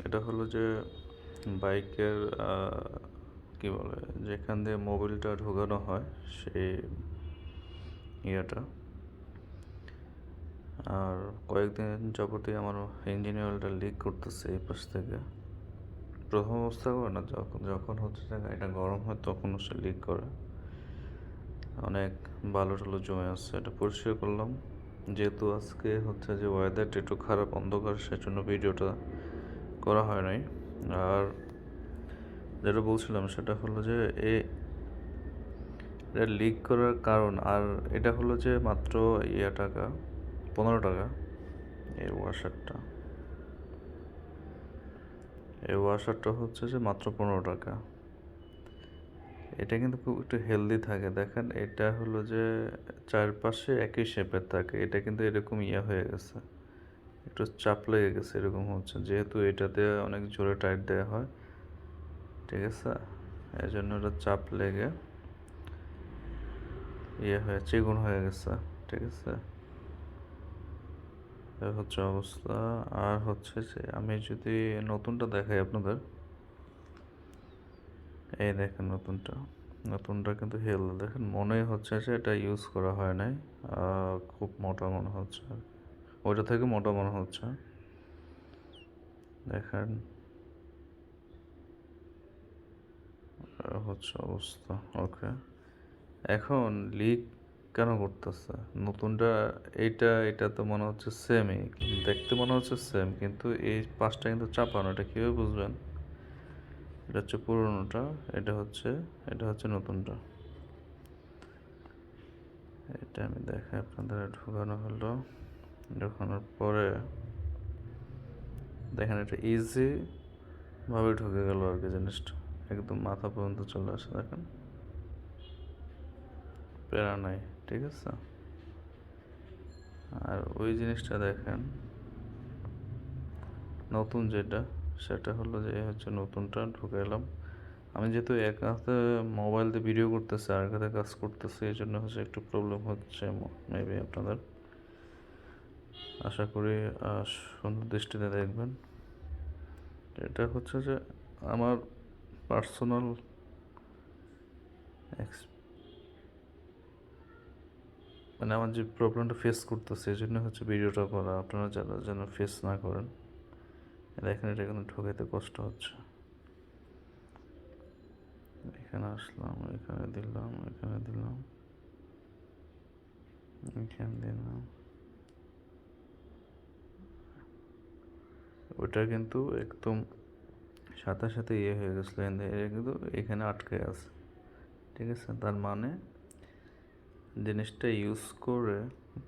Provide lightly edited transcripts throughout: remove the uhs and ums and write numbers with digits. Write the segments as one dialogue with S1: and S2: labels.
S1: এটা হলো যে বাইকের কি বলে, যেখান দিয়ে মোবিলটা ঢোকানো হয় সেই ইয়েটা। আর কয়েকদিন যাবতীয় আমার ইঞ্জিন অয়েলটা লিক করতেছে এই পাশ থেকে। প্রথম অবস্থা করে না, যখন যখন হচ্ছে যে গাড়িটা গরম হয় তখন হচ্ছে লিক করে। অনেক বালু টালু জমে আসছে, এটা পরিষ্কার করলাম। যেহেতু আজকে হচ্ছে যে ওয়েদারটা একটু খারাপ, অন্ধকার, সেজন্য ভিডিওটা করা হয় নাই। আর যেটা বলছিলাম সেটা হলো যে এটা লিক করার কারণ, আর এটা হলো যে মাত্র টাকা 15 টাকা এই ওয়াশারটা হচ্ছে যে মাত্র 15 টাকা। এটা কিন্তু খুব একটু হেলদি থাকে, দেখেন এটা হলো যে চারপাশে একই শেপের থাকে। এটা কিন্তু এরকম হয়ে গেছে, একটু চাপ লেগে গেছে, এরকম হচ্ছে, যেহেতু এটাতে অনেক জোরে টাইট দেওয়া হয়, ঠিক আছে, এই জন্য এটা চাপ লেগে চিকন হয়ে গেছে, ঠিক আছে। হচ্ছে অবস্থা। আর হচ্ছে যে আমি যদি নতুনটা দেখাই আপনাদের, এই দেখেন নতুনটা কিন্তু দেখেন, মনে হচ্ছে যে এটা ইউজ করা হয় নাই। খুব মোটা মনে হচ্ছে, ওইটা থেকে মোটা মনে হচ্ছে, দেখেন। হচ্ছে অবস্থা। ওকে, এখন লিক কেন করতেছে নতুনটা? এটা তো মনে হচ্ছে সেমই, দেখতে মনে হচ্ছে সেম, কিন্তু এই পাশটা কিন্তু চাপানো। এটা কীভাবে বুঝবেন? এটা হচ্ছে পুরোনোটা, এটা হচ্ছে নতুনটা। এটা আমি দেখাই আপনাদের। ঢোকানো হলো, ঢোকানোর পরে দেখেন এটা ইজি ভাবে ঢুকে গেল আর কি, জিনিসটা একদম মাথা পর্যন্ত চলে আসে, দেখেন, প্যারা নাই, ঠিক আছে। আর ওই জিনিসটা দেখেন, নতুন সেটা হলো যে হচ্ছে নতুনটা ঢুকে এলাম। আমি যেহেতু এক হাতে মোবাইল দিয়ে ভিডিও করতেছি আর এক হাতে কাজ করতেছি, এই জন্য হচ্ছে একটু প্রবলেম হচ্ছে মেবি আপনাদের। আশা করি সুন্দর দৃষ্টিতে দেখবেন। এটা হচ্ছে যে আমার পার্সোনাল মানে আমার যে প্রবলেমটা ফেস করতেছে, এই জন্য হচ্ছে ভিডিওটা করা, আপনারা যারা যেন ফেস না করেন। দেখেন এটা কিন্তু ঢোকাইতে কষ্ট হচ্ছে। এখানে আসলাম, এখানে দিলাম, এখানে দিলাম, এখানে দিলাম। ওটা কিন্তু একদম সাথে সাথে হয়ে গেছিলো, কিন্তু এখানে আটকে আছে, ঠিক আছে। তার মানে জিনিসটা ইউজ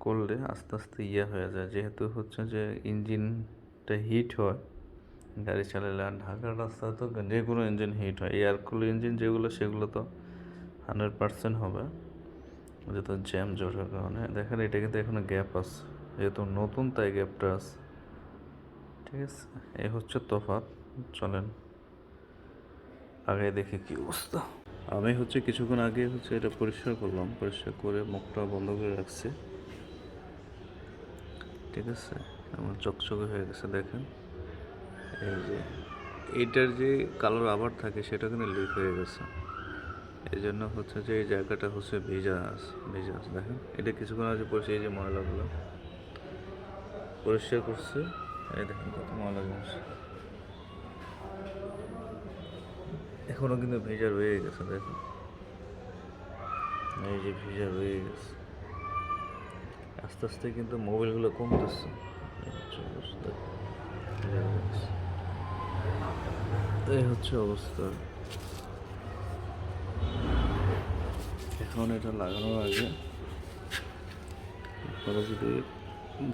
S1: করলে আস্তে আস্তে হয়ে যায়, যেহেতু হচ্ছে যে ইঞ্জিনটা হিট হয় গাড়ি চালালে। আর ঢাকার রাস্তা তো যে কোনো ইঞ্জিন হিট হয়, এয়ার কুল ইঞ্জিন যেগুলো সেগুলো তো 100% হবে, যেহেতু জ্যাম জটের কারণে। দেখেন এটা কিন্তু এখনো গ্যাপ আছে, যেহেতু নতুন তাই গ্যাপটা আছে, ঠিক আছে। এই হচ্ছে তফাৎ। চলেন আগে দেখি কি অবস্থা। আমি হচ্ছে কিছুক্ষণ আগে হচ্ছে এটা পরিষ্কার করলাম, পরিষ্কার করে মুখটা বন্ধ করে রাখছি, ঠিক আছে। আমার চকচকে হয়ে গেছে, দেখেন। এই যে এইটার যে কালার আবার থাকে সেটা কিন্তু লিক হয়ে গেছে, এই জন্য হচ্ছে যে এই জায়গাটা হচ্ছে ভেজা আছে। দেখেন এটা কিছুক্ষণ আগে পরিষ্কার, এই যে ময়লাগুলো পরিষ্কার করছে, এই দেখেন কত ময়লা জমছে, এখনও কিন্তু ভেজা রয়ে গেছে, দেখেন এই যে ভেজা রয়ে গেছে। আস্তে আস্তে কিন্তু মোবাইলগুলো কমতেছে, এই হচ্ছে অবস্থা। এখন এটা লাগানোর আগে আপনারা যদি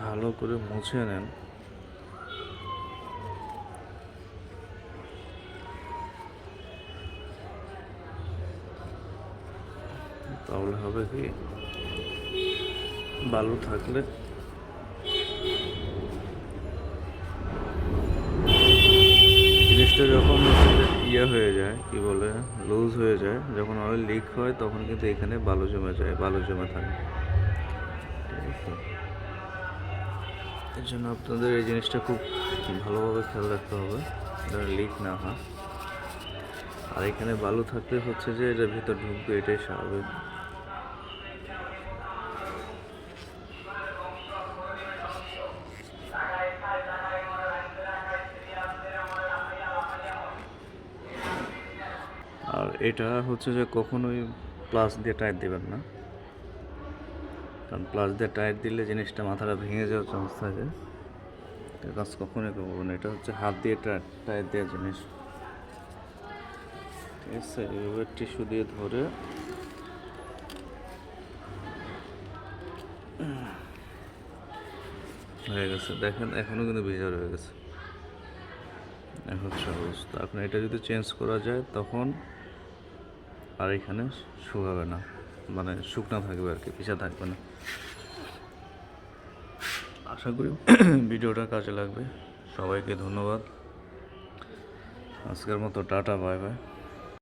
S1: ভালো করে মুছে নেন, তাহলে হবে কি, বালু থাকলে জিনিসটা যখন হয়ে যায়, কি বলে, লুজ হয়ে যায়, যখন অয়েল লিক হয় তখন কিন্তু এখানে বালু জমে থাকে, ঠিক আছে। এর জন্য আপনাদের এই জিনিসটা খুব ভালোভাবে খেয়াল রাখতে হবে। লিক না হয়। আর এখানে বালু থাকলে হচ্ছে যে এটার ভিতর ঢুকবে, এটাই স্বাভাবিক। আর এটা হচ্ছে যে কখনোই প্লাস দিয়ে টাইট দেবেন না, কারণ প্লাস দিয়ে টাইট দিলে জিনিসটা মাথাটা ভেঙে যাওয়ার চান্স থাকে। এটা কাজ কখনোই করবো না। এটা হচ্ছে হাত দিয়ে টাইট দেওয়ার জিনিস, ঠিক আছে? এইভাবে টিস্যু দিয়ে ধরে হয়ে গেছে, দেখেন এখনও কিন্তু ভিজা রয়ে গেছে। এখন হচ্ছে অবস্থা। এখন এটা যদি চেঞ্জ করা যায় তখন আর এখানে শুকাবে না, মানে শুকনা থাকবে আর কি, ভিজা থাকবে না। আশা করি ভিডিওটা কাজে লাগবে। সবাইকে ধন্যবাদ। আজকের মতো টাটা, বাই বাই।